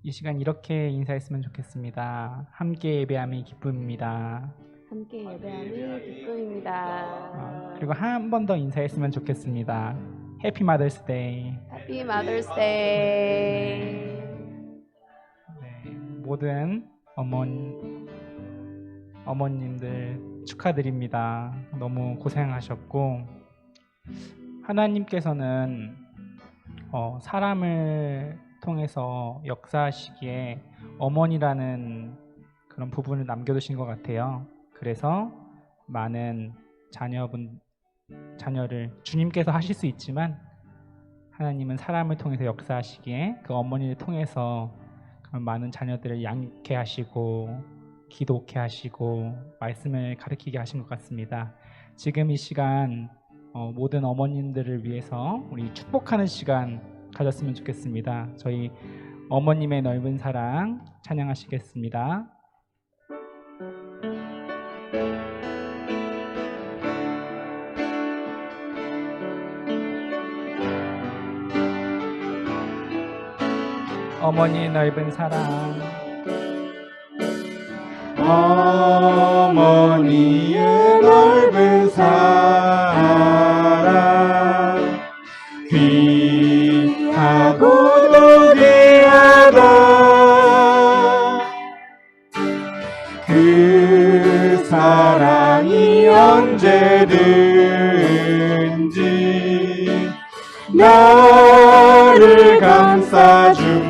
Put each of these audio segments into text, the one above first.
이 시간 이렇게 인사했으면 좋겠습니다. 함께 예배함이 기쁨입니다. 함께 예배함이 기쁨입니다. 그리고 한 번 더 인사했으면 좋겠습니다. 해피 마더스 데이. Happy Mother's Day. 네, 모든 어머님들 축하드립니다. 너무 고생하셨고, 하나님께서는 사람을 통해서 역사하시기에 어머니라는 그런 부분을 남겨두신 것 같아요. 그래서 많은 자녀를 주님께서 하실 수 있지만 하나님은 사람을 통해서 역사하시기에 그 어머니를 통해서 그런 많은 자녀들을 양육케 하시고 기도케 하시고 말씀을 가르치게 하신 것 같습니다. 지금 이 시간 모든 어머님들을 위해서 우리 축복하는 시간 가졌으면 좋겠습니다. 저희 어머님의 넓은 사랑 찬양하시겠습니다. 어머니의 넓은 사랑, 어머니의 넓은 사랑, 귀하고도 귀하다. 그 사랑이 언제든지 나를 감싸줍니다.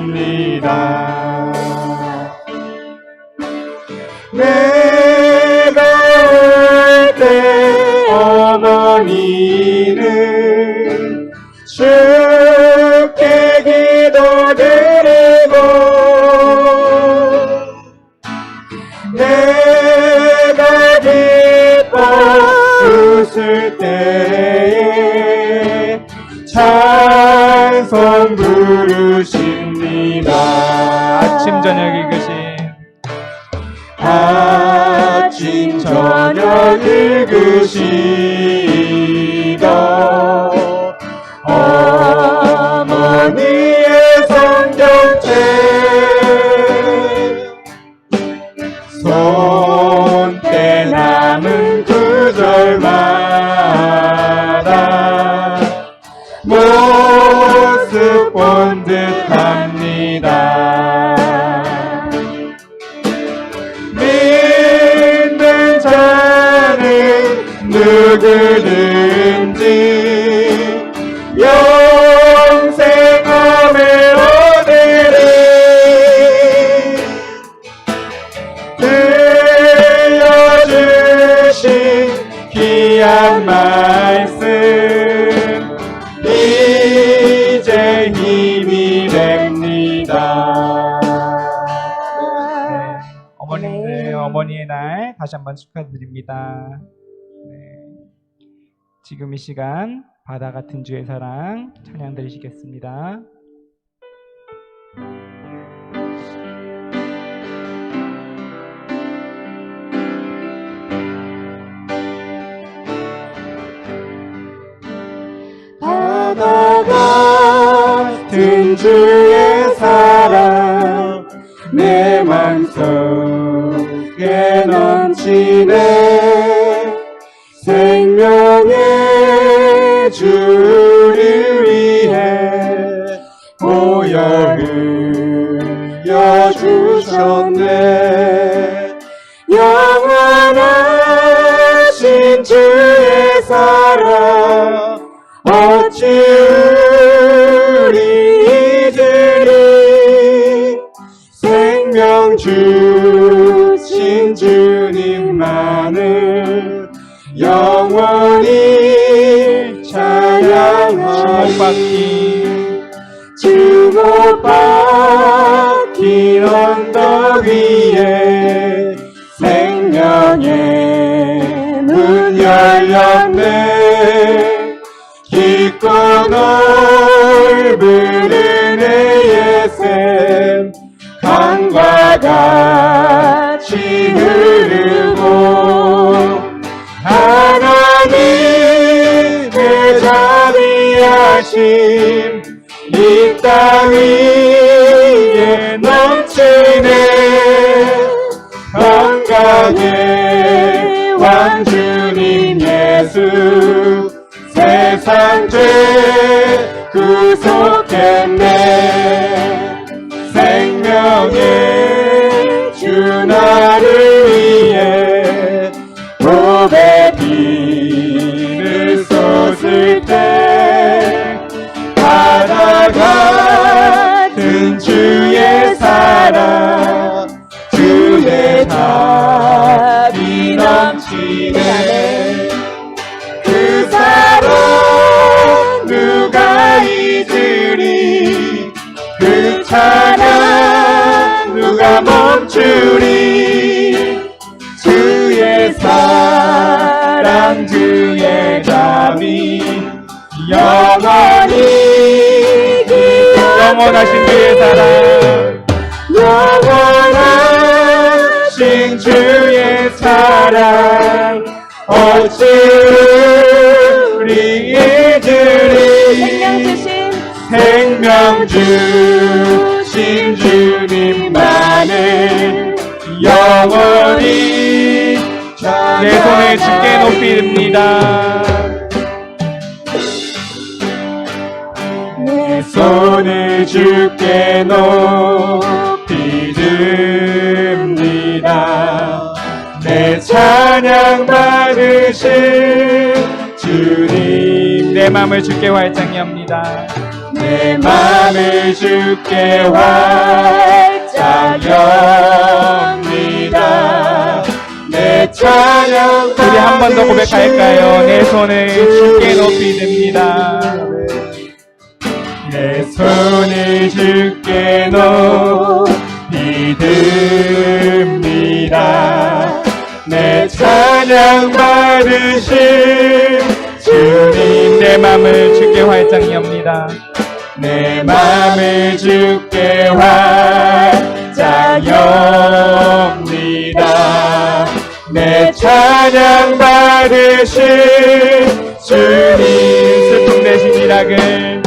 내가 올 때 어머니는 주께 기도드리고, 내가 기뻐 웃을 때에 찬송 부르십니다. 아침 저녁 읽으신 아침 저녁 읽으시던 어머니의 성경책, 손때 남은 구절마다 모습 본 듯합니다. 믿는 자는 누구든지 영생함을 얻으리. 들려주신 귀한 말씀 이제 힘이 됩니다. 어머님들 어머니의 날 다시 한번 축하드립니다. 네. 지금 이 시간 바다 같은 주의 사랑 찬양 드리시겠습니다. 바다 같은 주의 사랑 내 맘속에 넘치네. 생명의 주를 위해 보여 흘려 주셨네. 영원하신 주의 사랑 어찌 우리 잊으리. 생명 주신 주님만을 영원히 찬양하리. 주목박힌 언덕 위에 생명의 문 열렸네. 깊고 넓은 은혜의 샘 강과 같이 흐르고, 하나님의 자비하심 이 땅 위에 영광의 왕 주님 예수 세상 죄 구속했네 생명의 주 나를 위해 보배 피를 쏟을 때 바다 같은 주의 사랑 주의 답이 넘치네 그 사랑 누가 잊으리 그 찬양 누가 멈추리 주의 사랑 주의 답이 영원히 영원하신 주의 사랑 영원하신 주의 사랑 어찌 우리 잊으리 생명 주신 주님만을 영원히 내 손을 주께 높이 듭니다 내 손을 주께 높이 듭니다 내 찬양 받으실 주님 내 마음을 주께 활짝 엽니다. 내 맘을 주께 활짝 엽니다 내 찬양 우리 한 번 더 고백할까요? 내 손을 주께 높이 듭니다. 내 손을 주께 높이 듭니다 내 찬양 받으실 주님 내 마음을 주께 활짝 엽니다. 내 맘을 주께 활짝 엽니다 내 찬양 받으실 주님 슬픔 대신 일하길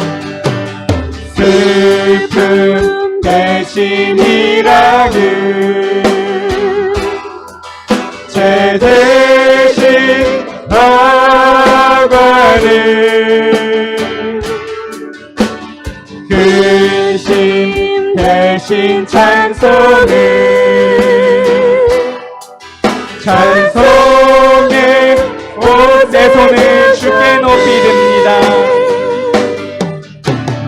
슬픔 대신 일하길 죄 대신 화관을 근심 대신 찬송을 찬송의 옷 내 손을 주께 높이 듭니다.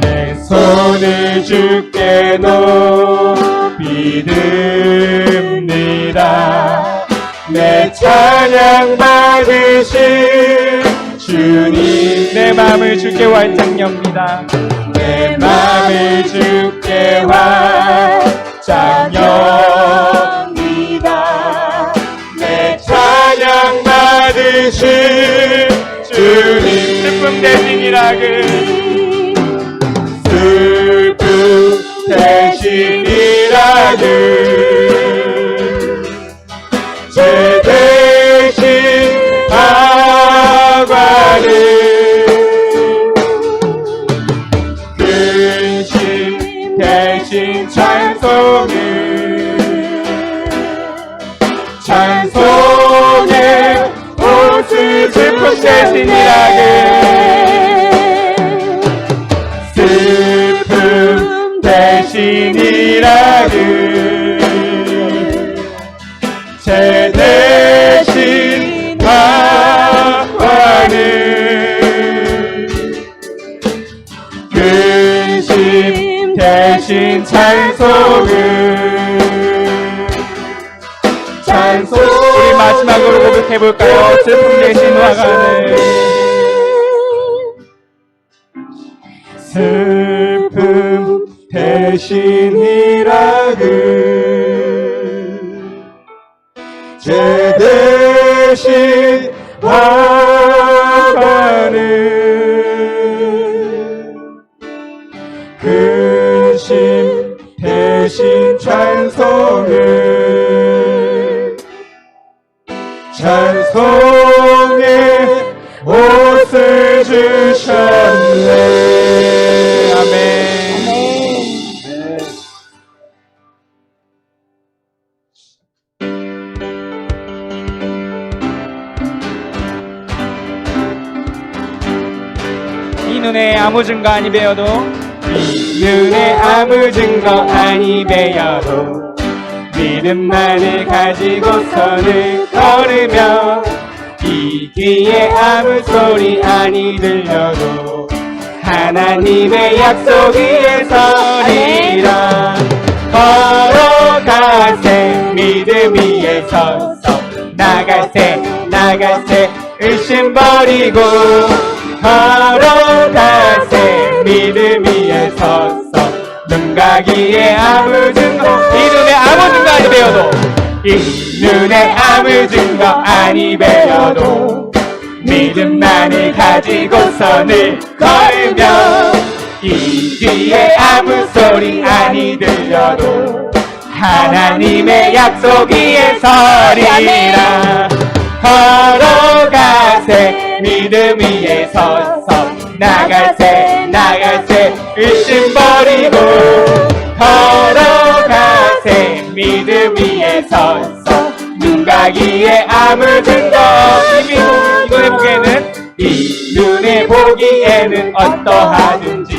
내 손을 주께 높이 듭니다 내 찬양 받으실 주님 내 마음을 주께 활짝 엽니다. 내 맘을 주께 활짝 엽니다 내 찬양 받으실 주님 슬픔 대신 일하길 슬픔 대신 일하길 죄 대신 화관을 근심 대신 찬송을 찬송의 옷을 슬픔 대신 일하길 슬픔 대신 일하길 죄 대신 화관을 근심 대신 찬송을 찬송 우리 마지막으로 고백해볼까요? 슬픔 대신 화관을 슬픔 대신 일하길 죄 대신 화관을 근심 대신 찬송을 찬송의 옷을 주셨네 아멘. 눈에 아무 증거 아니 배워도 이 눈에 아무 증거 아니 배어도 믿음만을 가지고서는 걸으며 이 귀에 아무 소리 아니 들려도 하나님의 약속 위에 서리라. 걸어가세 믿음 위에 서서 나가세 의심 버리고 걸어가세 믿음 위에 서서 눈 가기에 아무 증거 이 눈에 아무 증거 아니 배워도 이 눈에 아무 증거 아니 배워도 믿음만을 가지고서는 걸으며 이 귀에 아무 소리 아니 들려도 하나님의 약속 위에 서리라. 걸어가세 믿음 위에 서서 나가세 의심 버리고 걸어가세 믿음 위에 서서 눈 가기에 아무 증거 이미 눈에 보기에는 이 눈에 보기에는 어떠하든지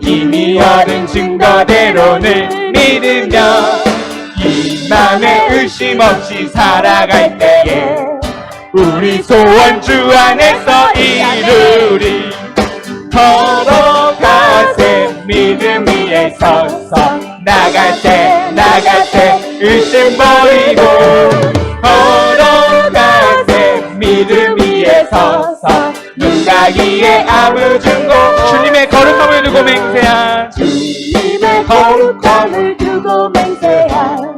이미 얻은 증거대로는 믿으며 이 맘에 의심 없이 살아갈 때에 우리 소원 주 안에서 이루리. 걸어가세 믿음 위에 서서 나가세 의심 버리고 걸어가세 믿음 위에 서서 눈 가기에 아무 증거 주님의 거룩함을 두고 맹세한 주님의 거룩함을 두고 맹세한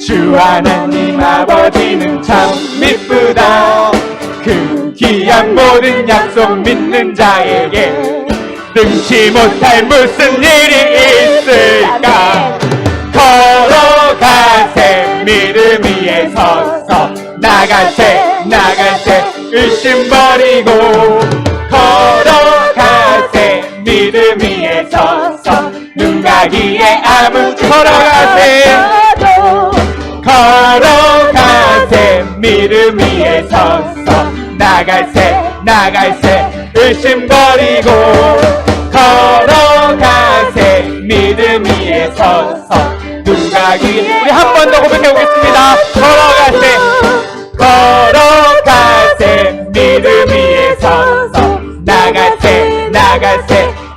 주 하나님 아버지는 참 미쁘다. 그 귀한 모든 약속 믿는 자에게 능치 못할 무슨 일이 있을까. 걸어가세 믿음 위에 서서 나가세 의심 버리고 걸어가세 믿음 위에 서서 눈 가기에 아무 걸어가세 믿음 위에 서서 나가세 의심 버리고 걸어가세 믿음 위에 서서 눈 가기에 우리 한 번 더 고백해 보겠습니다. 걸어가세 믿음 위에 서서 나가세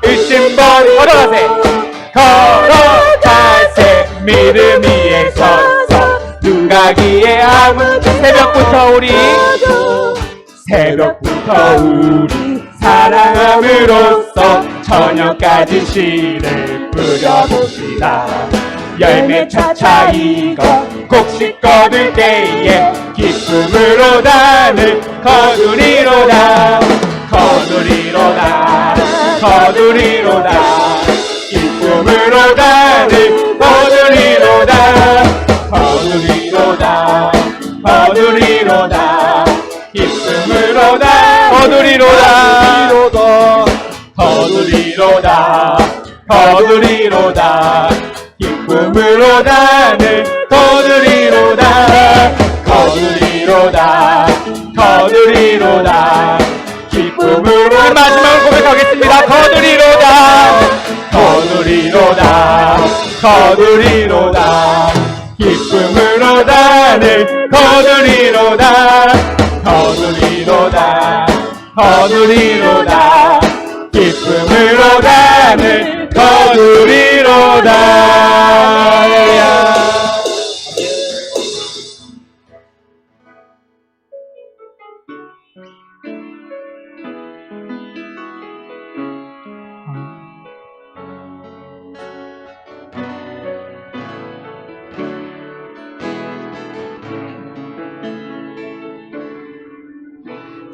의심 버리고 걸어가세 믿음 위에 서서 눈 가기에 아무 새벽부터 우리 사랑함으로써 저녁까지 씨를 뿌려봅시다. 열매 차차 익어 곡식 거둘 때에 기쁨으로 단을 거두리로다. 기쁨으로 단을 거두리로다. 기쁨으로 다 거두리로다. 기쁨으로 단을 거두리로다. 기쁨으로 마지막으로 고백하겠습니다. 거두리로다. 기쁨으로 단을 거두리로다. 기쁨으로 단을 거두리로다.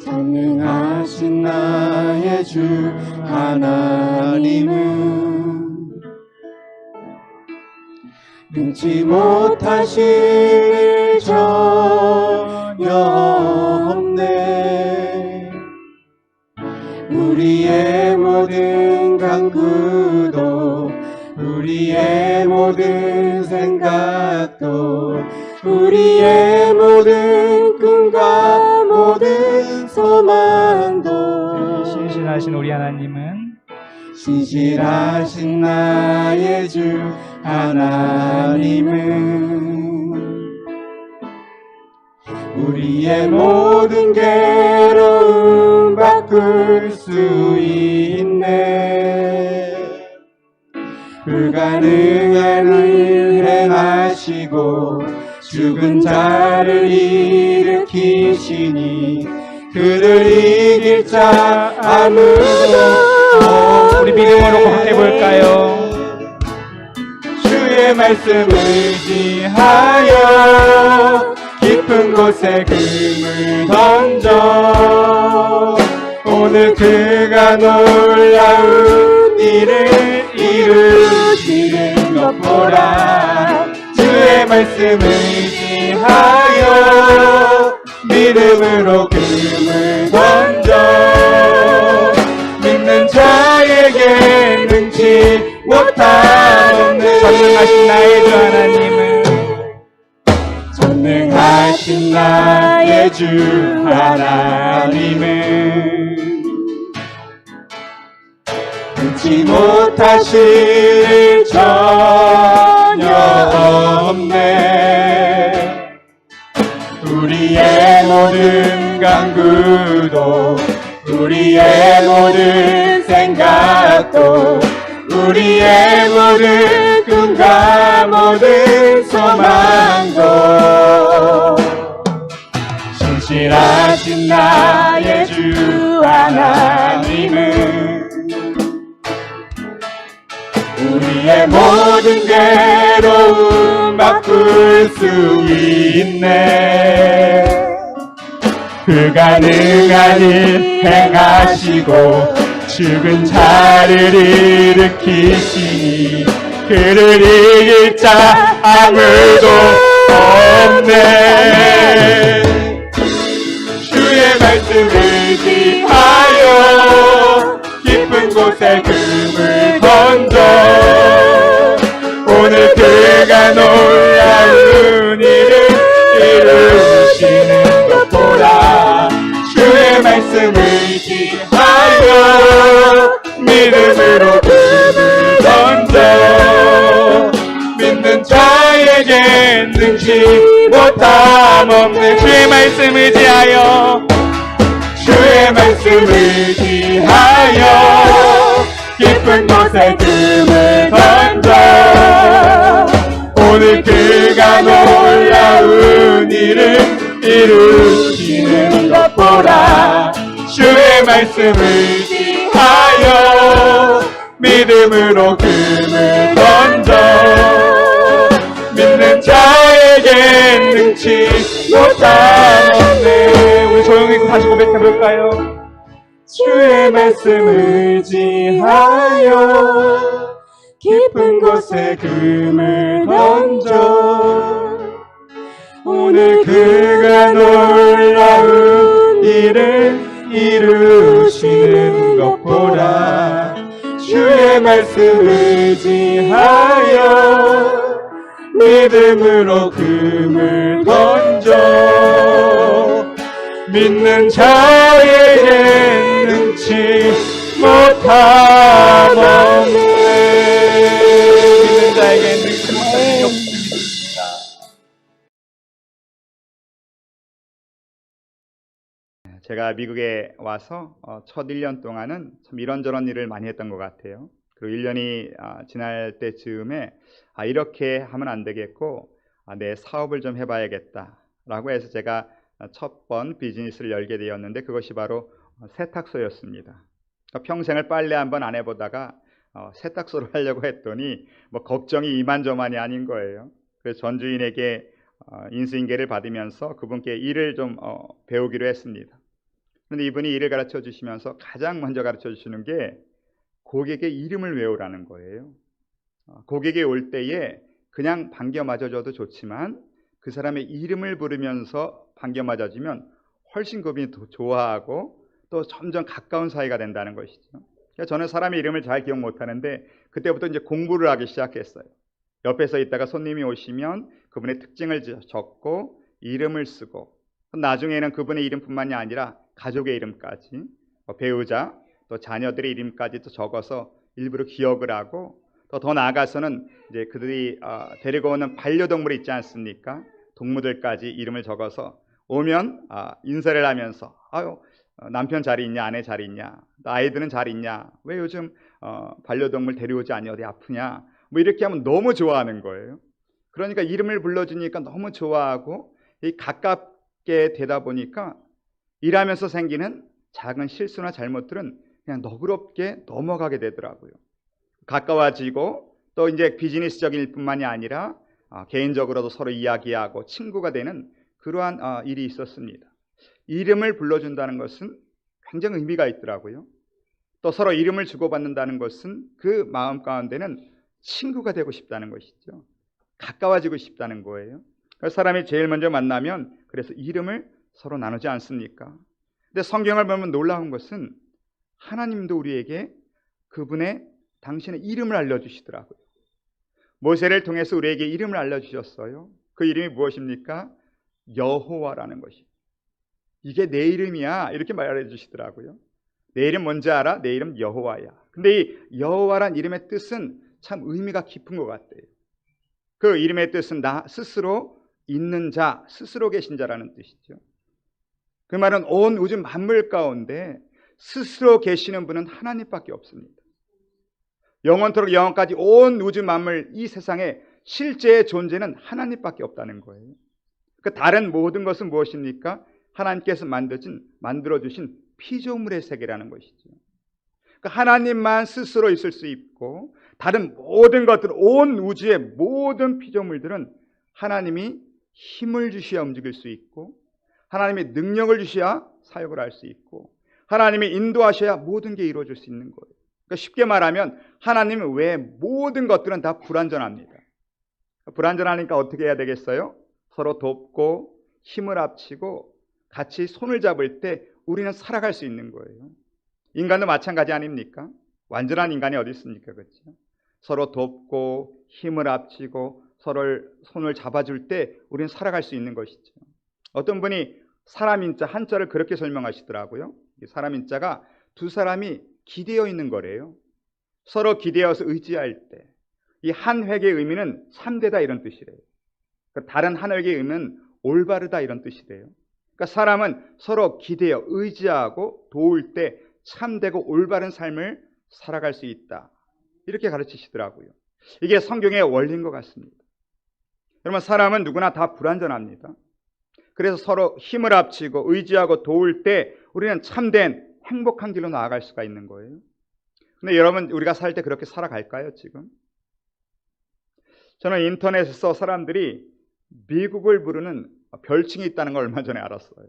전능하신 나의 주 하나님은 능치 못하실 일 전혀 없네. 우리의 모든 간구도 우리의 모든 생각도 우리의 모든 꿈과 모든 소망도 신실하신 우리 하나님은 신실하신 나의 주 하나님은 우리의 모든 괴로움 바꿀 수 있네. 불가능한 일 행하시고 죽은 자를 일으키시니 그를 이길 자 아무도. 우리 믿음으로 고백해 볼까요? 주의 말씀 의지하여 깊은 곳에 금을 던져 오늘 그가 놀라운 일을 이루시는 것 보라. 주의 말씀 의지하여 믿음으로 금을 던져 믿는 자에게 능치 못하는 전능하신 나의 주 하나님은 전능하신 나의 주 하나님은 능치 못하실 일 전혀 없네. 우리의 모든 간구도 우리의 모든 생각도 우리의 모든 꿈과 모든 소망도 신실하신 나의 주 하나님은 우리의 모든 괴로움 바꿀 수 있네. 불가능한 일 행하시고 죽은 자를 일으키시니 그를 이길 자 아무도 없네. 주의 말씀 의지하여 깊은 곳에 금을 던져 오늘 그가 놀라운 일을 이루시는 것 보라. 주의 말씀 의지하여 믿음으로 금을 던져 믿는 자에게 능치 못함 없는 주의 말씀 의지하여 주의 말씀 의지하여 깊은 곳에 금을 던져 오늘 그가 놀라운 일을 이루시는 것 보라. 주의 말씀 의지하여 믿음으로 금을 던져 믿는 자에게 능치 못함 없네. 우리 조용히 다시 고백해 볼까요? 주의 말씀 의지하여 깊은 곳에 금을 던져 오늘 그가 놀라운 일을 이루시는 것 보라. 주의 말씀 의지하여 믿음으로 금을 던져 믿는 자에게 능치 못함 없네. 믿는 자에게 능치 못하는 역사입니다. 제가 미국에 와서 첫 1년 동안은 참 이런저런 일을 많이 했던 것 같아요. 그리고 1년이 지날 때쯤에 이렇게 하면 안 되겠고 내 사업을 좀 해봐야겠다라고 해서 제가 첫 번 비즈니스를 열게 되었는데 그것이 바로 세탁소였습니다. 평생을 빨래 한번 안 해보다가 세탁소를 하려고 했더니 뭐 걱정이 이만저만이 아닌 거예요. 그래서 전주인에게 인수인계를 받으면서 그분께 일을 좀 배우기로 했습니다. 그런데 이분이 일을 가르쳐 주시면서 가장 먼저 가르쳐 주시는 게 고객의 이름을 외우라는 거예요. 고객이 올 때에 그냥 반겨 맞아줘도 좋지만 그 사람의 이름을 부르면서 반겨 맞아주면 훨씬 그분이 더 좋아하고 또 점점 가까운 사이가 된다는 것이죠. 그러니까 저는 사람의 이름을 잘 기억 못하는데 그때부터 이제 공부를 하기 시작했어요. 옆에서 있다가 손님이 오시면 그분의 특징을 적고 이름을 쓰고 나중에는 그분의 이름뿐만이 아니라 가족의 이름까지 배우자 또 자녀들의 이름까지 또 적어서 일부러 기억을 하고 또 더 나아가서는 이제 그들이 데리고 오는 반려동물이 있지 않습니까? 동물들까지 이름을 적어서 오면 인사를 하면서 아유 남편 잘 있냐, 아내 잘 있냐, 아이들은 잘 있냐, 왜 요즘 반려동물 데려오지 않냐, 어디 아프냐, 뭐 이렇게 하면 너무 좋아하는 거예요. 그러니까 이름을 불러주니까 너무 좋아하고 이 가깝게 되다 보니까 일하면서 생기는 작은 실수나 잘못들은 그냥 너그럽게 넘어가게 되더라고요. 가까워지고 또 이제 비즈니스적인 일뿐만이 아니라 개인적으로도 서로 이야기하고 친구가 되는 그러한 일이 있었습니다. 이름을 불러준다는 것은 굉장히 의미가 있더라고요. 또 서로 이름을 주고받는다는 것은 그 마음 가운데는 친구가 되고 싶다는 것이죠. 가까워지고 싶다는 거예요. 사람이 제일 먼저 만나면 그래서 이름을 서로 나누지 않습니까? 근데 성경을 보면 놀라운 것은 하나님도 우리에게 그분의 당신의 이름을 알려주시더라고요. 모세를 통해서 우리에게 이름을 알려주셨어요. 그 이름이 무엇입니까? 여호와라는 것입니다. 이게 내 이름이야 이렇게 말해 주시더라고요. 내 이름 뭔지 알아? 내 이름 여호와야. 근데 이 여호와란 이름의 뜻은 참 의미가 깊은 것 같아요. 그 이름의 뜻은 나 스스로 있는 자, 스스로 계신 자라는 뜻이죠. 그 말은 온 우주 만물 가운데 스스로 계시는 분은 하나님밖에 없습니다. 영원토록 영원까지 온 우주 만물 이 세상에 실제의 존재는 하나님밖에 없다는 거예요. 그 다른 모든 것은 무엇입니까? 하나님께서 만들어주신 피조물의 세계라는 것이죠. 그러니까 하나님만 스스로 있을 수 있고 다른 모든 것들, 온 우주의 모든 피조물들은 하나님이 힘을 주셔야 움직일 수 있고 하나님이 능력을 주셔야 사역을 할 수 있고 하나님이 인도하셔야 모든 게 이루어질 수 있는 거예요. 그러니까 쉽게 말하면 하나님 외에 모든 것들은 다 불완전합니다. 불완전하니까 어떻게 해야 되겠어요? 서로 돕고 힘을 합치고 같이 손을 잡을 때 우리는 살아갈 수 있는 거예요. 인간도 마찬가지 아닙니까? 완전한 인간이 어디 있습니까? 그렇죠? 서로 돕고 힘을 합치고 서로를 손을 잡아줄 때 우리는 살아갈 수 있는 것이죠. 어떤 분이 사람인자 한자를 그렇게 설명하시더라고요. 사람 인자가 두 사람이 기대어 있는 거래요. 서로 기대어서 의지할 때 이 한 획의 의미는 참되다 이런 뜻이래요. 다른 한 획의 의미는 올바르다 이런 뜻이래요. 그러니까 사람은 서로 기대어 의지하고 도울 때 참되고 올바른 삶을 살아갈 수 있다. 이렇게 가르치시더라고요. 이게 성경의 원리인 것 같습니다. 여러분 사람은 누구나 다 불완전합니다. 그래서 서로 힘을 합치고 의지하고 도울 때 우리는 참된 행복한 길로 나아갈 수가 있는 거예요. 근데 여러분 우리가 살 때 그렇게 살아갈까요 지금? 저는 인터넷에서 사람들이 미국을 부르는 별칭이 있다는 걸 얼마 전에 알았어요.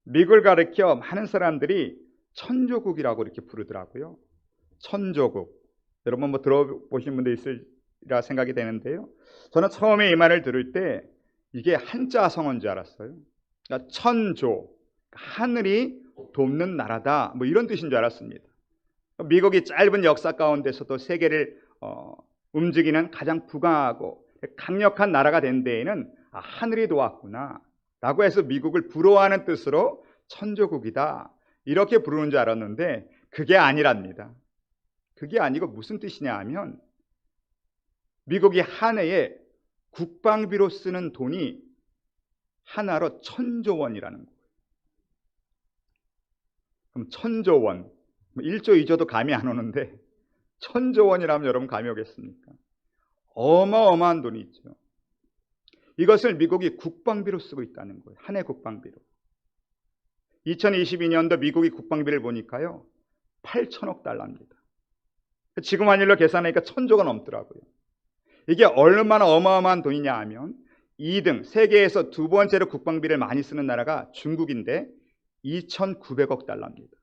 미국을 가리켜 많은 사람들이 천조국이라고 이렇게 부르더라고요. 천조국. 여러분 뭐 들어보신 분도 있으리라 생각이 되는데요. 저는 처음에 이 말을 들을 때 이게 한자 성어인 줄 알았어요. 그러니까 천조, 하늘이 돕는 나라다 뭐 이런 뜻인 줄 알았습니다. 미국이 짧은 역사 가운데서도 세계를 움직이는 가장 부강하고 강력한 나라가 된 데에는 하늘이 도왔구나 라고 해서 미국을 부러워하는 뜻으로 천조국이다 이렇게 부르는 줄 알았는데 그게 아니랍니다. 그게 아니고 무슨 뜻이냐 하면 미국이 한 해에 국방비로 쓰는 돈이 하나로 1,000조 원이라는 거예요. 그럼 1,000조 원, 1조 2조도 감이 안 오는데 1,000조 원이라면 여러분 감이 오겠습니까? 어마어마한 돈이 있죠. 이것을 미국이 국방비로 쓰고 있다는 거예요. 한 해 국방비로. 2022년도 미국이 국방비를 보니까요 8천억 달러입니다. 지금 환율로 계산하니까 1,000조가 넘더라고요. 이게 얼마나 어마어마한 돈이냐 하면 2등, 세계에서 두 번째로 국방비를 많이 쓰는 나라가 중국인데 2,900억 달러입니다.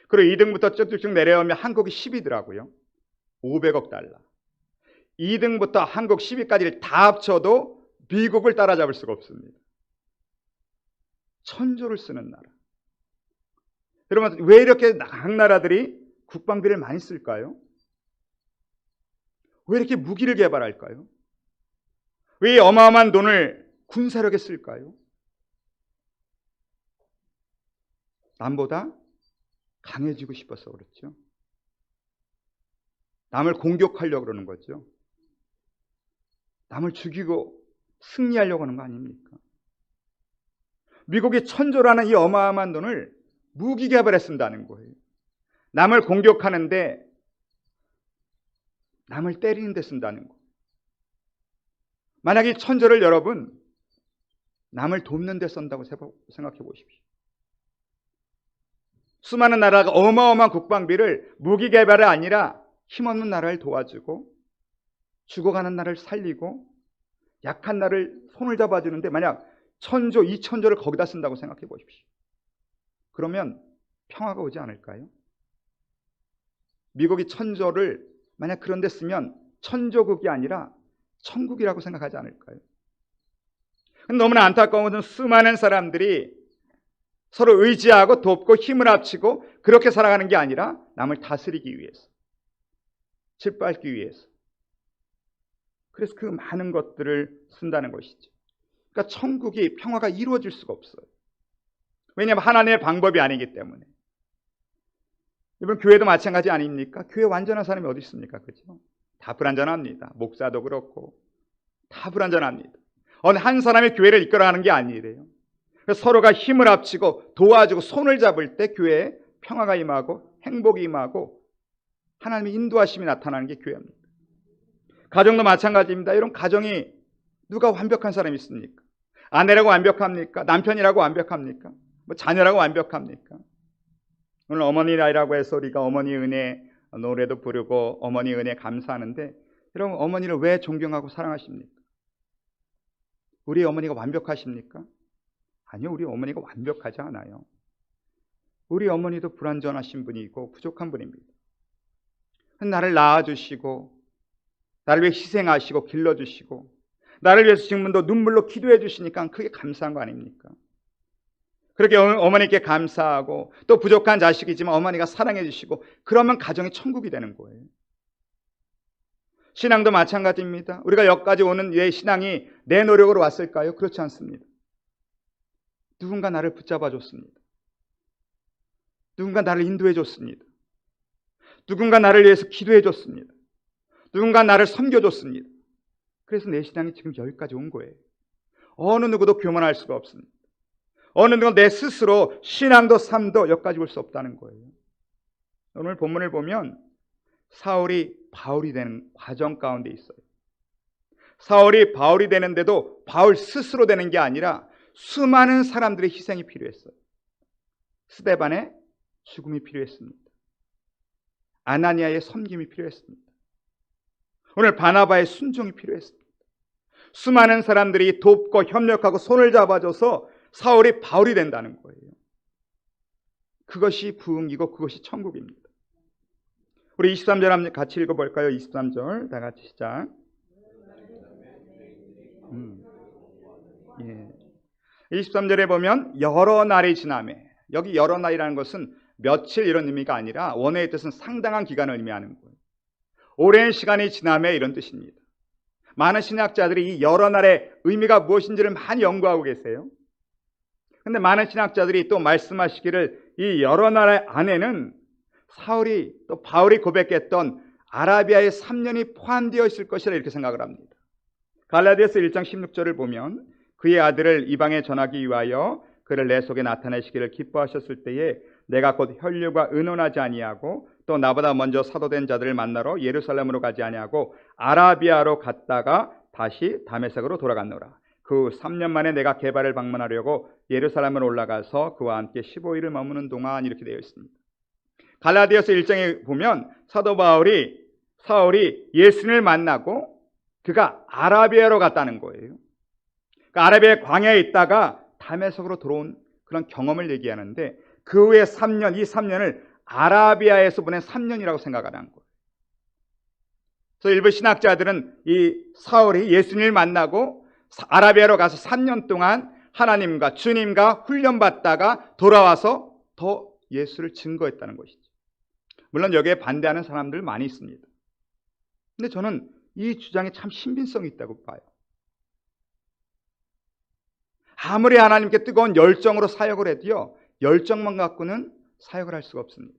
그리고 2등부터 쭉쭉쭉 내려오면 한국이 10위더라고요. 500억 달러. 2등부터 한국 10위까지를 다 합쳐도 미국을 따라잡을 수가 없습니다. 1,000조를 쓰는 나라. 여러분 왜 이렇게 각 나라들이 국방비를 많이 쓸까요? 왜 이렇게 무기를 개발할까요? 왜 어마어마한 돈을 군사력에 쓸까요? 남보다 강해지고 싶어서 그렇죠. 남을 공격하려고 그러는 거죠. 남을 죽이고 승리하려고 하는 거 아닙니까? 미국이 천조라는 이 어마어마한 돈을 무기 개발에 쓴다는 거예요. 남을 공격하는데, 남을 때리는 데 쓴다는 거예요. 만약 이 천조를 여러분 남을 돕는 데 쓴다고 생각해 보십시오. 수많은 나라가 어마어마한 국방비를 무기 개발이 아니라 힘없는 나라를 도와주고 죽어가는 나라를 살리고 약한 나라를 손을 잡아주는데 만약 1000조, 2000조를 거기다 쓴다고 생각해 보십시오. 그러면 평화가 오지 않을까요? 미국이 1000조를 만약 그런 데 쓰면 천조국이 아니라 천국이라고 생각하지 않을까요? 너무나 안타까운 것은 수많은 사람들이 서로 의지하고 돕고 힘을 합치고 그렇게 살아가는 게 아니라 남을 다스리기 위해서, 짓밟기 위해서, 그래서 그 많은 것들을 쓴다는 것이죠. 그러니까 천국이, 평화가 이루어질 수가 없어요. 왜냐하면 하나님의 방법이 아니기 때문에. 이번 교회도 마찬가지 아닙니까? 교회 완전한 사람이 어디 있습니까? 그죠? 다 불완전합니다. 목사도 그렇고 다 불완전합니다. 어느 한 사람이 교회를 이끌어가는 게 아니래요. 서로가 힘을 합치고 도와주고 손을 잡을 때 교회에 평화가 임하고 행복이 임하고 하나님의 인도하심이 나타나는 게 교회입니다. 가정도 마찬가지입니다. 이런 가정이 누가 완벽한 사람이 있습니까? 아내라고 완벽합니까? 남편이라고 완벽합니까? 뭐 자녀라고 완벽합니까? 오늘 어머니 날이라고 해서 우리가 어머니 은혜 노래도 부르고 어머니 은혜 감사하는데, 여러분 어머니를 왜 존경하고 사랑하십니까? 우리 어머니가 완벽하십니까? 아니요, 우리 어머니가 완벽하지 않아요. 우리 어머니도 불완전하신 분이고 부족한 분입니다. 나를 낳아주시고 나를 위해 희생하시고 길러주시고 나를 위해서 지금도 눈물로 기도해 주시니까 그게 감사한 거 아닙니까? 그렇게 어머니께 감사하고 또 부족한 자식이지만 어머니가 사랑해 주시고 그러면 가정이 천국이 되는 거예요. 신앙도 마찬가지입니다. 우리가 여기까지 오는 내 신앙이 내 노력으로 왔을까요? 그렇지 않습니다. 누군가 나를 붙잡아 줬습니다. 누군가 나를 인도해 줬습니다. 누군가 나를 위해서 기도해 줬습니다. 누군가 나를 섬겨 줬습니다. 그래서 내 신앙이 지금 여기까지 온 거예요. 어느 누구도 교만할 수가 없습니다. 어느 누구 내 스스로 신앙도 삶도 여기까지 올 수 없다는 거예요. 오늘 본문을 보면 사울이 바울이 되는 과정 가운데 있어요. 사울이 바울이 되는데도 바울 스스로 되는 게 아니라 수많은 사람들의 희생이 필요했어요. 스데반의 죽음이 필요했습니다. 아나니아의 섬김이 필요했습니다. 오늘 바나바의 순종이 필요했습니다. 수많은 사람들이 돕고 협력하고 손을 잡아줘서 사울이 바울이 된다는 거예요. 그것이 부흥이고 그것이 천국입니다. 우리 23절 한번 같이 읽어볼까요? 23절 다 같이 시작. 예. 23절에 보면 여러 날이 지나매, 여기 여러 날이라는 것은 며칠 이런 의미가 아니라 원어의 뜻은 상당한 기간을 의미하는 거예요. 오랜 시간이 지나매 이런 뜻입니다. 많은 신학자들이 이 여러 날의 의미가 무엇인지를 많이 연구하고 계세요. 그런데 많은 신학자들이 또 말씀하시기를 이 여러 날 안에는 사울이 또 바울이 고백했던 아라비아의 3년이 포함되어 있을 것이라 이렇게 생각을 합니다. 갈라디아서 1장 16절을 보면 그의 아들을 이방에 전하기 위하여 그를 내 속에 나타내시기를 기뻐하셨을 때에 내가 곧 혈류가 의논하지 아니하고 또 나보다 먼저 사도된 자들을 만나러 예루살렘으로 가지 아니하고 아라비아로 갔다가 다시 다메섹으로 돌아갔노라. 그 3년 만에 내가 게바를 방문하려고 예루살렘으로 올라가서 그와 함께 15일을 머무는 동안 이렇게 되어 있습니다. 갈라디아서 1장에 보면 사도 사울이 예수님을 만나고 그가 아라비아로 갔다는 거예요. 그러니까 아라비아의 광야에 있다가 다메섹으로 들어온 그런 경험을 얘기하는데 그 후에 3년, 이 3년을 아라비아에서 보낸 3년이라고 생각하는 거예요. 그래서 일부 신학자들은 이 사울이 예수님을 만나고 아라비아로 가서 3년 동안 하나님과 주님과 훈련받다가 돌아와서 더 예수를 증거했다는 것이죠. 물론 여기에 반대하는 사람들 많이 있습니다. 근데 저는 이 주장에 참 신빙성이 있다고 봐요. 아무리 하나님께 뜨거운 열정으로 사역을 해도요, 열정만 갖고는 사역을 할 수가 없습니다.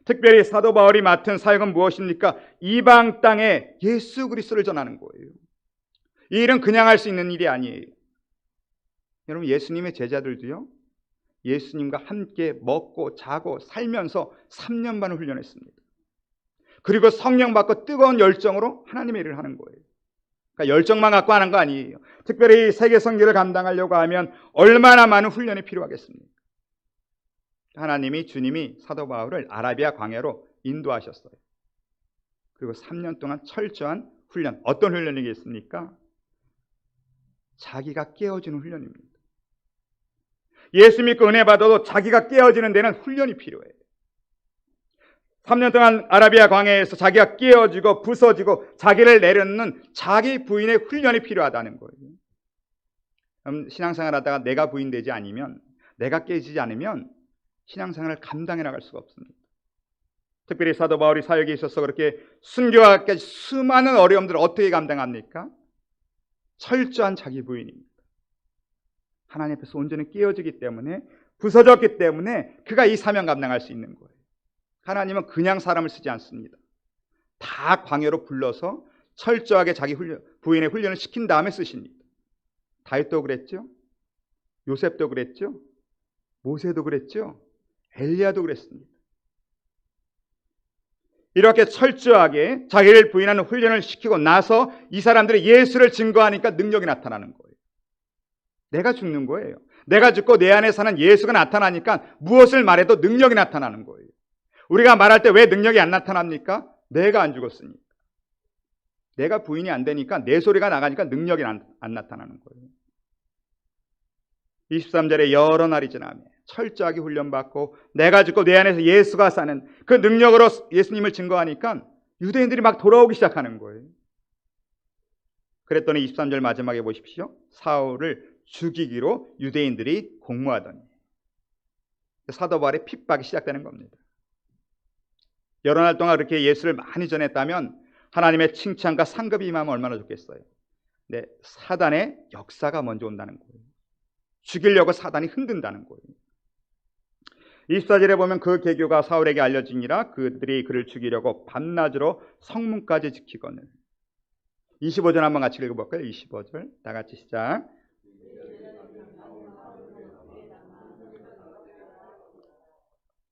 특별히 사도 바울이 맡은 사역은 무엇입니까? 이방 땅에 예수 그리스도를 전하는 거예요. 이 일은 그냥 할 수 있는 일이 아니에요. 여러분, 예수님의 제자들도요, 예수님과 함께 먹고 자고 살면서 3년 반을 훈련했습니다. 그리고 성령 받고 뜨거운 열정으로 하나님의 일을 하는 거예요. 그러니까 열정만 갖고 하는 거 아니에요. 특별히 세계 선교를 감당하려고 하면 얼마나 많은 훈련이 필요하겠습니까? 하나님이, 주님이 사도 바울을 아라비아 광야로 인도하셨어요. 그리고 3년 동안 철저한 훈련. 어떤 훈련이겠습니까? 자기가 깨어지는 훈련입니다. 예수 믿고 은혜 받아도 자기가 깨어지는 데는 훈련이 필요해요. 3년 동안 아라비아 광야에서 자기가 깨어지고 부서지고 자기를 내려놓는 자기 부인의 훈련이 필요하다는 거예요. 신앙생활 하다가 내가 부인되지 않으면, 내가 깨지지 않으면 신앙생활을 감당해 나갈 수가 없습니다. 특별히 사도 바울이 사역에 있어서 그렇게 순교하기까지 수많은 어려움들을 어떻게 감당합니까? 철저한 자기 부인입니다. 하나님 앞에서 온전히 깨어지기 때문에, 부서졌기 때문에 그가 이 사명 감당할 수 있는 거예요. 하나님은 그냥 사람을 쓰지 않습니다. 다 광야로 불러서 철저하게 자기 부인의 훈련을 시킨 다음에 쓰십니다. 다윗도 그랬죠. 요셉도 그랬죠. 모세도 그랬죠. 엘리야도 그랬습니다. 이렇게 철저하게 자기를 부인하는 훈련을 시키고 나서 이 사람들이 예수를 증거하니까 능력이 나타나는 거예요. 내가 죽는 거예요. 내가 죽고 내 안에 사는 예수가 나타나니까 무엇을 말해도 능력이 나타나는 거예요. 우리가 말할 때 왜 능력이 안 나타납니까? 내가 안 죽었으니까. 내가 부인이 안 되니까, 내 소리가 나가니까 능력이 안 나타나는 거예요. 23절에 여러 날이 지나며 철저하게 훈련받고 내가 죽고 내 안에서 예수가 사는 그 능력으로 예수님을 증거하니까 유대인들이 막 돌아오기 시작하는 거예요. 그랬더니 23절 마지막에 보십시오. 사울을 죽이기로 유대인들이 공모하더니, 사도 바울의 핍박이 시작되는 겁니다. 여러 날 동안 그렇게 예수를 많이 전했다면 하나님의 칭찬과 상급이 임하면 얼마나 좋겠어요. 근데 사단의 역사가 먼저 온다는 거예요. 죽이려고 사단이 흔든다는 거예요. 24절에 보면 그 계교가 사울에게 알려지니라 그들이 그를 죽이려고 밤낮으로 성문까지 지키거늘. 25절 한번 같이 읽어볼까요? 25절 다 같이 시작.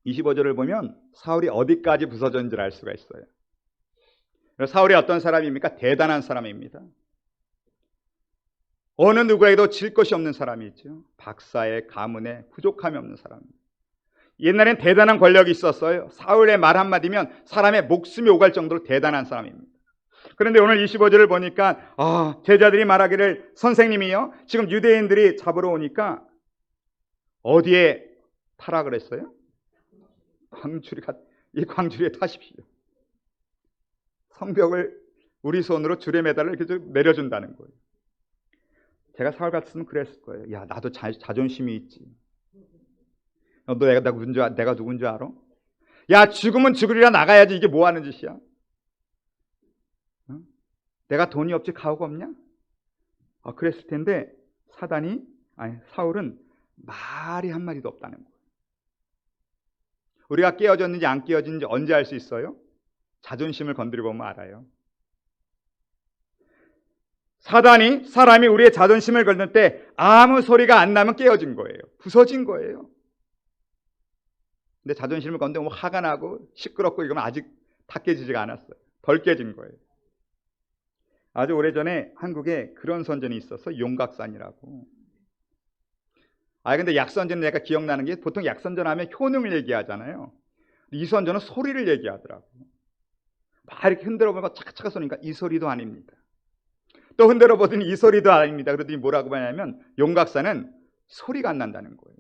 25절을 보면 사울이 어디까지 부서졌는지를 알 수가 있어요. 사울이 어떤 사람입니까? 대단한 사람입니다. 어느 누구에게도 질 것이 없는 사람이죠. 박사에 가문에 부족함이 없는 사람입니다. 옛날엔 대단한 권력이 있었어요. 사울의 말 한마디면 사람의 목숨이 오갈 정도로 대단한 사람입니다. 그런데 오늘 25절을 보니까 제자들이 말하기를, 선생님이요, 지금 유대인들이 잡으러 오니까 어디에 타라 그랬어요? 이 광주리에 타십시오. 성벽을 우리 손으로 줄에 매달아 이렇게 내려준다는 거예요. 제가 사울 같으면 그랬을 거예요. 야, 나도 자존심이 있지. 너 내가 누군 줄 알아? 야, 죽으면 죽으리라 나가야지. 이게 뭐 하는 짓이야? 내가 돈이 없지 가오가 없냐? 그랬을 텐데 사울은 말이 한마디도 없다는 거예요. 우리가 깨어졌는지 안 깨어졌는지 언제 알 수 있어요? 자존심을 건드려 보면 알아요. 사람이 우리의 자존심을 건들 때 아무 소리가 안 나면 깨어진 거예요. 부서진 거예요. 근데 자존심을 건드리면 화가 나고 시끄럽고 이러면 아직 다 깨지지가 않았어요. 덜 깨진 거예요. 아주 오래전에 한국에 그런 선전이 있어서 용각산이라고. 근데 약선전은 내가 기억나는 게, 보통 약선전하면 효능을 얘기하잖아요. 이 선전은 소리를 얘기하더라고요. 막 이렇게 흔들어 보면 차카차카 소리니까 이 소리도 아닙니다. 또 흔들어 보더니 이 소리도 아닙니다. 그러더니 뭐라고 하냐면 용각산은 소리가 안 난다는 거예요.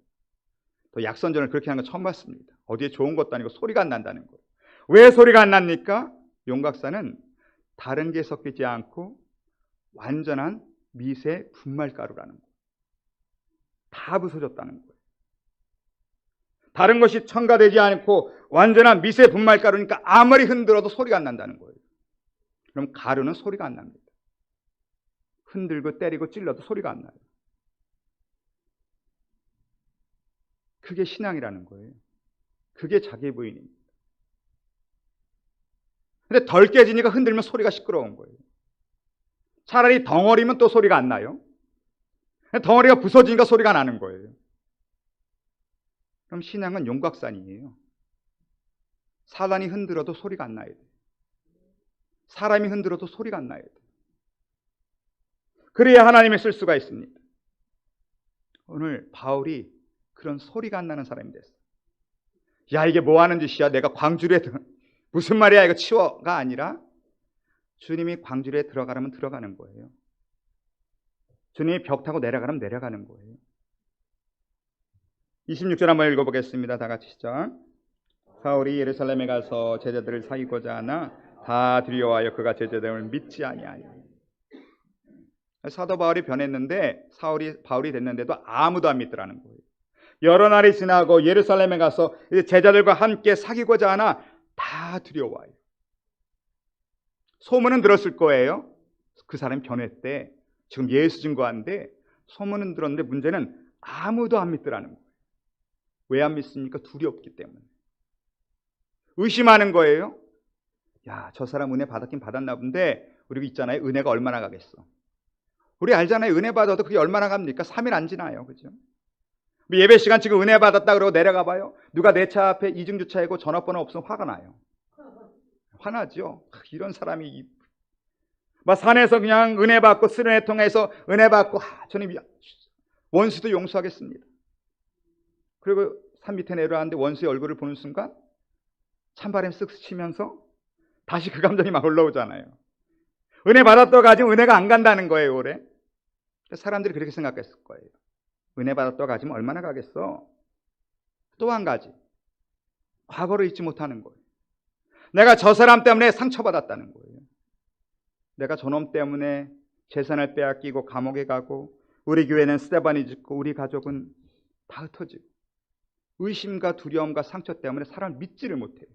또 약선전을 그렇게 하는 거 처음 봤습니다. 어디에 좋은 것도 아니고 소리가 안 난다는 거예요. 왜 소리가 안 납니까? 용각산은 다른 게 섞이지 않고 완전한 미세 분말가루라는 거예요. 다 부서졌다는 거예요. 다른 것이 첨가되지 않고 완전한 미세 분말가루니까 아무리 흔들어도 소리가 안 난다는 거예요. 그럼 가루는 소리가 안 납니다. 흔들고 때리고 찔러도 소리가 안 나요. 그게 신앙이라는 거예요. 그게 자기 부인입니다. 근데 덜 깨지니까 흔들면 소리가 시끄러운 거예요. 차라리 덩어리면 또 소리가 안 나요. 덩어리가 부서지니까 소리가 나는 거예요. 그럼 신앙은 용곽산이에요. 사단이 흔들어도 소리가 안 나야 돼요. 사람이 흔들어도 소리가 안 나야 돼요. 그래야 하나님이 쓸 수가 있습니다. 오늘 바울이 그런 소리가 안 나는 사람이 됐어요. 야, 이게 뭐 하는 짓이야? 내가 광주리에 무슨 말이야? 이거 치워가 아니라 주님이 광주리에 들어가라면 들어가는 거예요. 주님이 벽 타고 내려가라면 내려가는 거예요. 26절 한번 읽어보겠습니다. 다 같이 시작. 사울이 예루살렘에 가서 제자들을 사귀고자 하나 다 두려워하여 그가 제자들을 믿지 아니하니. 사도 바울이 변했는데 바울이 됐는데도 아무도 안 믿더라는 거예요. 여러 날이 지나고 예루살렘에 가서 제자들과 함께 사귀고자 하나 다 두려워해요. 소문은 들었을 거예요. 그 사람이 변했대. 지금 예수 증거한데 소문은 들었는데 문제는 아무도 안 믿더라는 거예요. 왜 안 믿습니까? 두렵기 때문에. 의심하는 거예요. 야, 저 사람 은혜 받았긴 받았나 본데 우리 있잖아요. 은혜가 얼마나 가겠어. 우리 알잖아요. 은혜 받아도 그게 얼마나 갑니까? 3일 안 지나요. 그죠? 예배 시간 지금 은혜 받았다 그러고 내려가 봐요. 누가 내 차 앞에 이중주차이고 전화번호 없으면 화가 나요. 화나죠. 이런 사람이 막 산에서 그냥 은혜 받고 수련회 통해서 은혜 받고 저는 원수도 용서하겠습니다. 그리고 산 밑에 내려왔는데 원수의 얼굴을 보는 순간 찬바람 쓱 스치면서 다시 그 감정이 막 올라오잖아요. 은혜 받았다고 가지면 은혜가 안 간다는 거예요. 올해 사람들이 그렇게 생각했을 거예요. 은혜 받았다고 가지면 얼마나 가겠어. 또 한 가지, 과거를 잊지 못하는 거예요. 내가 저 사람 때문에 상처받았다는 거예요. 내가 저놈 때문에 재산을 빼앗기고 감옥에 가고 우리 교회는 스데반이 죽고 우리 가족은 다 흩어지고 의심과 두려움과 상처 때문에 사람을 믿지를 못해요.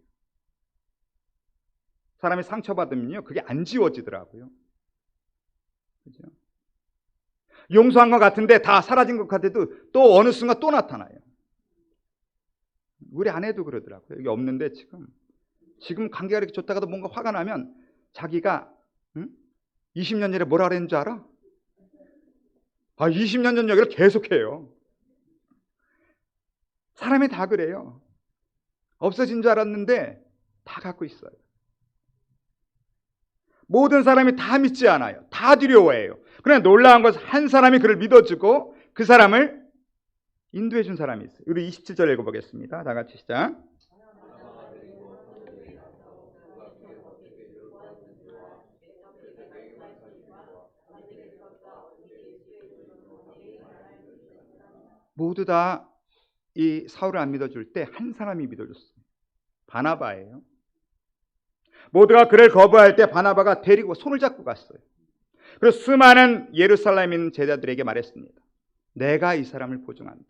사람이 상처받으면요 그게 안 지워지더라고요. 그죠? 용서한 것 같은데 다 사라진 것 같아도 또 어느 순간 또 나타나요. 우리 아내도 그러더라고요. 여기 없는데 지금 관계가 이렇게 좋다가도 뭔가 화가 나면 자기가 20년 전에 뭐라 그랬는 줄 알아? 20년 전 얘기를 계속해요. 사람이 다 그래요. 없어진 줄 알았는데 다 갖고 있어요. 모든 사람이 다 믿지 않아요. 다 두려워해요. 그러나 놀라운 것은 한 사람이 그를 믿어주고 그 사람을 인도해 준 사람이 있어요. 우리 27절 읽어보겠습니다. 다 같이 시작. 모두 다 이 사울을 안 믿어줄 때 한 사람이 믿어줬어요. 바나바예요. 모두가 그를 거부할 때 바나바가 데리고 손을 잡고 갔어요. 그래서 수많은 예루살렘에 있는 제자들에게 말했습니다. 내가 이 사람을 보증한다.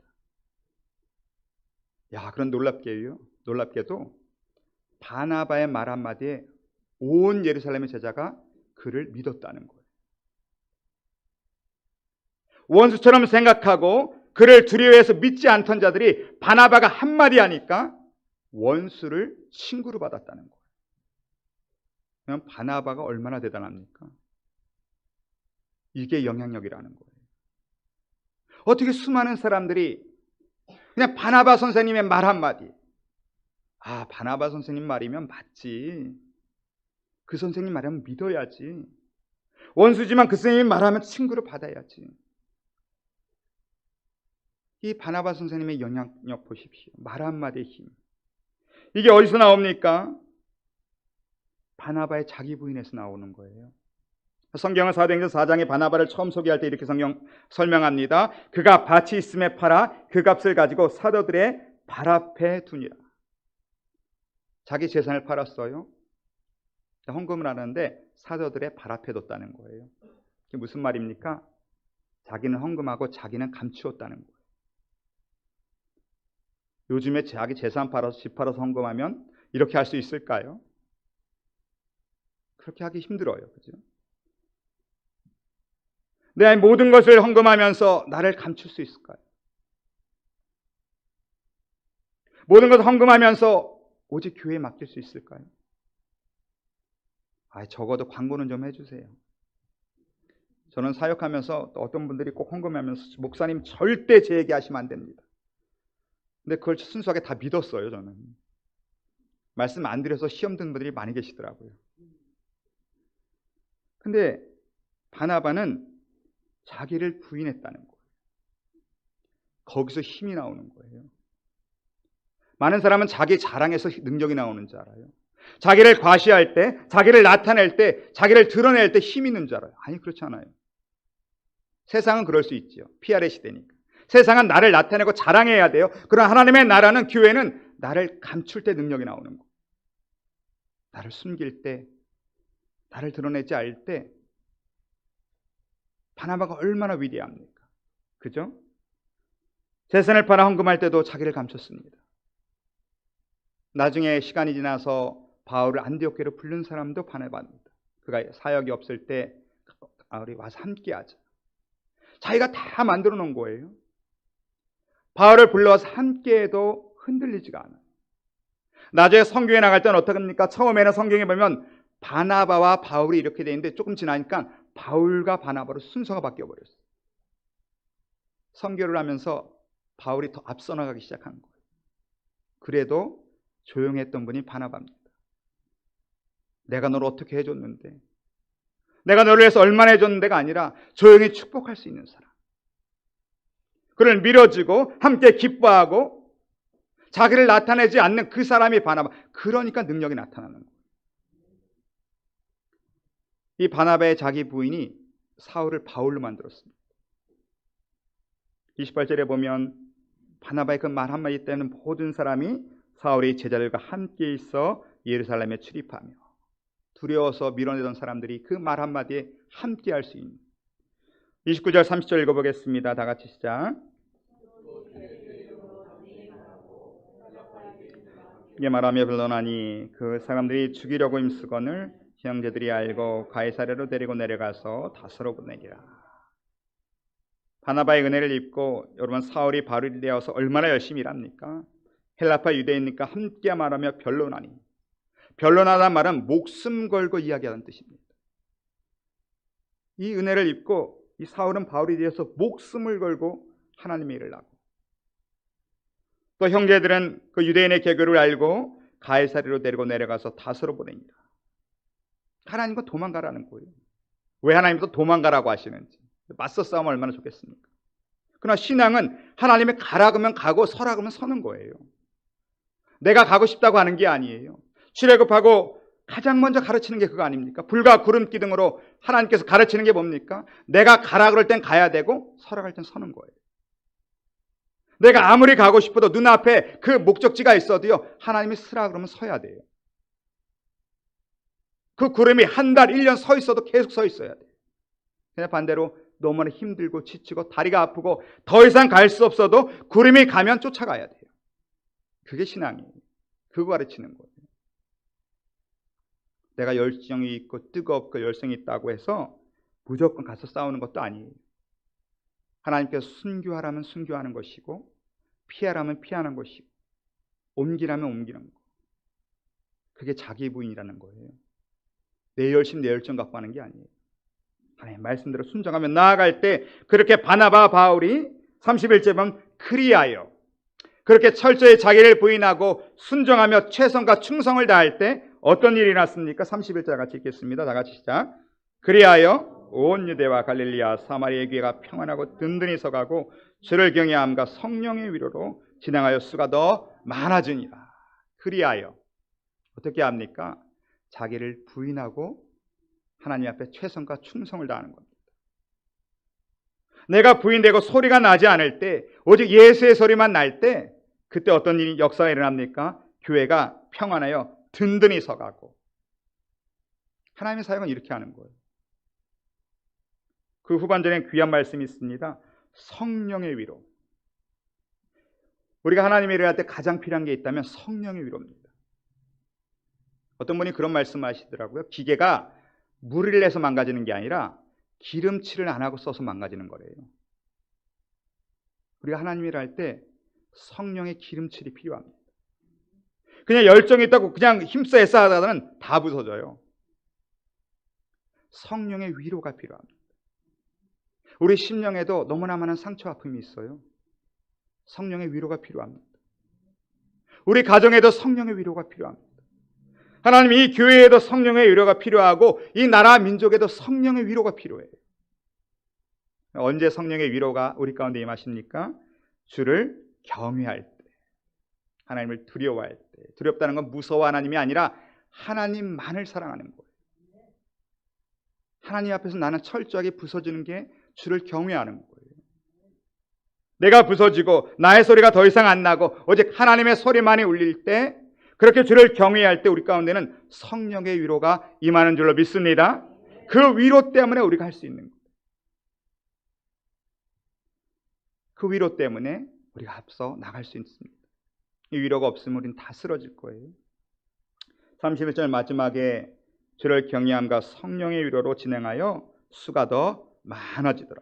야, 그런 놀랍게도 바나바의 말 한마디에 온 예루살렘의 제자가 그를 믿었다는 거예요. 원수처럼 생각하고 그를 두려워해서 믿지 않던 자들이 바나바가 한마디 하니까 원수를 친구로 받았다는 거예요. 그럼 바나바가 얼마나 대단합니까? 이게 영향력이라는 거예요. 어떻게 수많은 사람들이 그냥 바나바 선생님의 말 한마디, 바나바 선생님 말이면 맞지, 그 선생님 말하면 믿어야지, 원수지만 그 선생님이 말하면 친구로 받아야지. 이 바나바 선생님의 영향력 보십시오. 말 한마디의 힘. 이게 어디서 나옵니까? 바나바의 자기 부인에서 나오는 거예요. 성경은 사도행전 4장에 바나바를 처음 소개할 때 이렇게 설명합니다. 그가 밭이 있음에 팔아 그 값을 가지고 사도들의 발 앞에 두니라. 자기 재산을 팔았어요. 헌금을 하는데 사도들의 발 앞에 뒀다는 거예요. 이게 무슨 말입니까? 자기는 헌금하고 자기는 감추었다는 거예요. 요즘에 자기 재산 팔아서 집 팔아서 헌금하면 이렇게 할 수 있을까요? 그렇게 하기 힘들어요. 그죠? 내 모든 것을 헌금하면서 나를 감출 수 있을까요? 모든 것을 헌금하면서 오직 교회에 맡길 수 있을까요? 적어도 광고는 좀 해주세요. 저는 사역하면서 또 어떤 분들이 꼭 헌금하면서 목사님 절대 제 얘기하시면 안 됩니다. 근데 그걸 순수하게 다 믿었어요. 저는 말씀 안 드려서 시험 든 분들이 많이 계시더라고요. 근데 바나바는 자기를 부인했다는 거예요. 거기서 힘이 나오는 거예요. 많은 사람은 자기 자랑에서 능력이 나오는 줄 알아요. 자기를 과시할 때, 자기를 나타낼 때, 자기를 드러낼 때 힘이 있는 줄 알아요. 아니, 그렇지 않아요. 세상은 그럴 수 있죠. PR의 시대니까. 세상은 나를 나타내고 자랑해야 돼요. 그러나 하나님의 나라는, 교회는 나를 감출 때 능력이 나오는 거예요. 나를 숨길 때, 나를 드러내지 않을 때 바나바가 얼마나 위대합니까? 그죠? 재산을 팔아 헌금할 때도 자기를 감췄습니다. 나중에 시간이 지나서 바울을 안디옥교로 부른 사람도 바나바입니다. 그가 사역이 없을 때 우리 와서 함께하자. 자기가 다 만들어 놓은 거예요. 바울을 불러서 함께해도 흔들리지가 않아요. 나중에 성경에 나갈 때는 어떻게 합니까? 처음에는 성경에 보면 바나바와 바울이 이렇게 돼 있는데 조금 지나니까 바울과 바나바로 순서가 바뀌어버렸어요. 선교를 하면서 바울이 더 앞서 나가기 시작한 거예요. 그래도 조용했던 분이 바나바입니다. 내가 너를 어떻게 해줬는데, 내가 너를 위해서 얼마나 해줬는데가 아니라 조용히 축복할 수 있는 사람, 그를 밀어주고 함께 기뻐하고 자기를 나타내지 않는 그 사람이 바나바. 그러니까 능력이 나타나는 거예요. 이 바나바의 자기 부인이 사울을 바울로 만들었습니다. 28절에 보면 바나바의 그 말 한마디 때문에 모든 사람이 사울의 제자들과 함께 있어 예루살렘에 출입하며, 두려워서 밀어내던 사람들이 그 말 한마디에 함께 할 수 있는. 29절 30절 읽어보겠습니다. 다 같이 시작. 이게 말하며 빌러나니 그 사람들이 죽이려고 힘쓰거늘 형제들이 알고 가이사랴로 데리고 내려가서 다스로 보내기라. 바나바의 은혜를 입고 여러분 사울이 바울이 되어서 얼마나 열심히 일합니까? 헬라파 유대인이니까 함께 말하며 변론하니. 변론하다는 말은 목숨 걸고 이야기하는 뜻입니다. 이 은혜를 입고 이 사울은 바울이 되어서 목숨을 걸고 하나님의 일을 하고, 또 형제들은 그 유대인의 계교를 알고 가이사랴로 데리고 내려가서 다스로 보냅니다. 하나님과 도망가라는 거예요. 왜 하나님도 도망가라고 하시는지. 맞서 싸우면 얼마나 좋겠습니까? 그러나 신앙은 하나님이 가라 그러면 가고 서라 그러면 서는 거예요. 내가 가고 싶다고 하는 게 아니에요. 출애굽하고 가장 먼저 가르치는 게 그거 아닙니까? 불과 구름 기둥으로 하나님께서 가르치는 게 뭡니까? 내가 가라 그럴 땐 가야 되고 서라 할 땐 서는 거예요. 내가 아무리 가고 싶어도 눈앞에 그 목적지가 있어도요, 하나님이 서라 그러면 서야 돼요. 그 구름이 한 달, 1년 서 있어도 계속 서 있어야 돼요. 그냥 반대로 너무나 힘들고 지치고 다리가 아프고 더 이상 갈 수 없어도 구름이 가면 쫓아가야 돼요. 그게 신앙이에요. 그거 가르치는 거예요. 내가 열정이 있고 뜨겁고 열성이 있다고 해서 무조건 가서 싸우는 것도 아니에요. 하나님께서 순교하라면 순교하는 것이고 피하라면 피하는 것이고 옮기라면 옮기는 거. 그게 자기 부인이라는 거예요. 내 열심 내 열정 갖고 하는 게 아니에요. 하나님 말씀대로 순종하며 나아갈 때 그렇게 바나바 바울이 31절 보면 그리하여 그렇게 철저히 자기를 부인하고 순종하며 최선과 충성을 다할 때 어떤 일이 났습니까? 31절 같이 읽겠습니다. 다 같이 시작. 그리하여 온 유대와 갈릴리아 사마리아의 교회가 평안하고 든든히 서가고 주를 경외함과 성령의 위로로 진행하여 수가 더 많아지니라. 그리하여 어떻게 합니까? 자기를 부인하고 하나님 앞에 최선과 충성을 다하는 겁니다. 내가 부인되고 소리가 나지 않을 때, 오직 예수의 소리만 날 때, 그때 어떤 일이 역사가 일어납니까? 교회가 평안하여 든든히 서가고. 하나님의 사역은 이렇게 하는 거예요. 그 후반전에 귀한 말씀이 있습니다. 성령의 위로. 우리가 하나님의 일을 할 때 가장 필요한 게 있다면 성령의 위로입니다. 어떤 분이 그런 말씀하시더라고요. 기계가 물을 내서 망가지는 게 아니라 기름칠을 안 하고 써서 망가지는 거래요. 우리가 하나님의 일을 할 때 성령의 기름칠이 필요합니다. 그냥 열정이 있다고 그냥 힘써 애써 하다가는 다 부서져요. 성령의 위로가 필요합니다. 우리 심령에도 너무나 많은 상처 아픔이 있어요. 성령의 위로가 필요합니다. 우리 가정에도 성령의 위로가 필요합니다. 하나님, 이 교회에도 성령의 위로가 필요하고 이 나라 민족에도 성령의 위로가 필요해요. 언제 성령의 위로가 우리 가운데 임하십니까? 주를 경외할 때, 하나님을 두려워할 때. 두렵다는 건 무서워 하나님이 아니라 하나님만을 사랑하는 거예요. 하나님 앞에서 나는 철저하게 부서지는 게 주를 경외하는 거예요. 내가 부서지고 나의 소리가 더 이상 안 나고 오직 하나님의 소리만이 울릴 때, 그렇게 주를 경외할 때 우리 가운데는 성령의 위로가 임하는 줄로 믿습니다. 그 위로 때문에 우리가 할 수 있는 거예요. 그 위로 때문에 우리가 앞서 나갈 수 있습니다. 이 위로가 없으면 우리는 다 쓰러질 거예요. 31절 마지막에 주를 경외함과 성령의 위로로 진행하여 수가 더 많아지더라.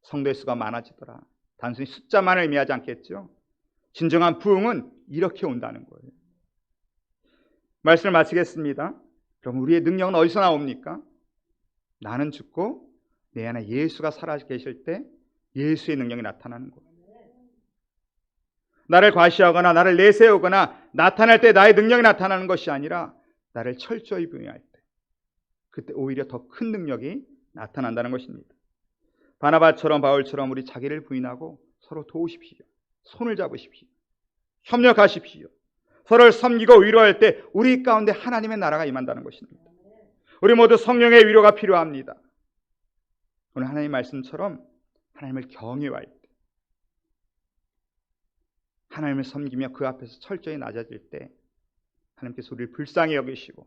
성도의 수가 많아지더라. 단순히 숫자만을 의미하지 않겠죠. 진정한 부흥은 이렇게 온다는 거예요. 말씀을 마치겠습니다. 그럼 우리의 능력은 어디서 나옵니까? 나는 죽고 내 안에 예수가 살아 계실 때 예수의 능력이 나타나는 거예요. 나를 과시하거나 나를 내세우거나 나타날 때 나의 능력이 나타나는 것이 아니라 나를 철저히 부인할 때, 그때 오히려 더 큰 능력이 나타난다는 것입니다. 바나바처럼 바울처럼 우리 자기를 부인하고 서로 도우십시오. 손을 잡으십시오. 협력하십시오. 서로를 섬기고 위로할 때 우리 가운데 하나님의 나라가 임한다는 것입니다. 우리 모두 성령의 위로가 필요합니다. 오늘 하나님 말씀처럼 하나님을 경외할 때, 하나님을 섬기며 그 앞에서 철저히 낮아질 때 하나님께서 우리를 불쌍히 여기시고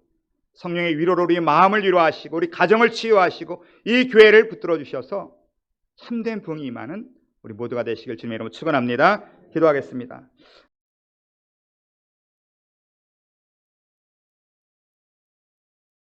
성령의 위로로 우리 마음을 위로하시고 우리 가정을 치유하시고 이 교회를 붙들어 주셔서 참된 부흥이 임하는 우리 모두가 되시길 주님의 이름으로 축원합니다. 기도하겠습니다.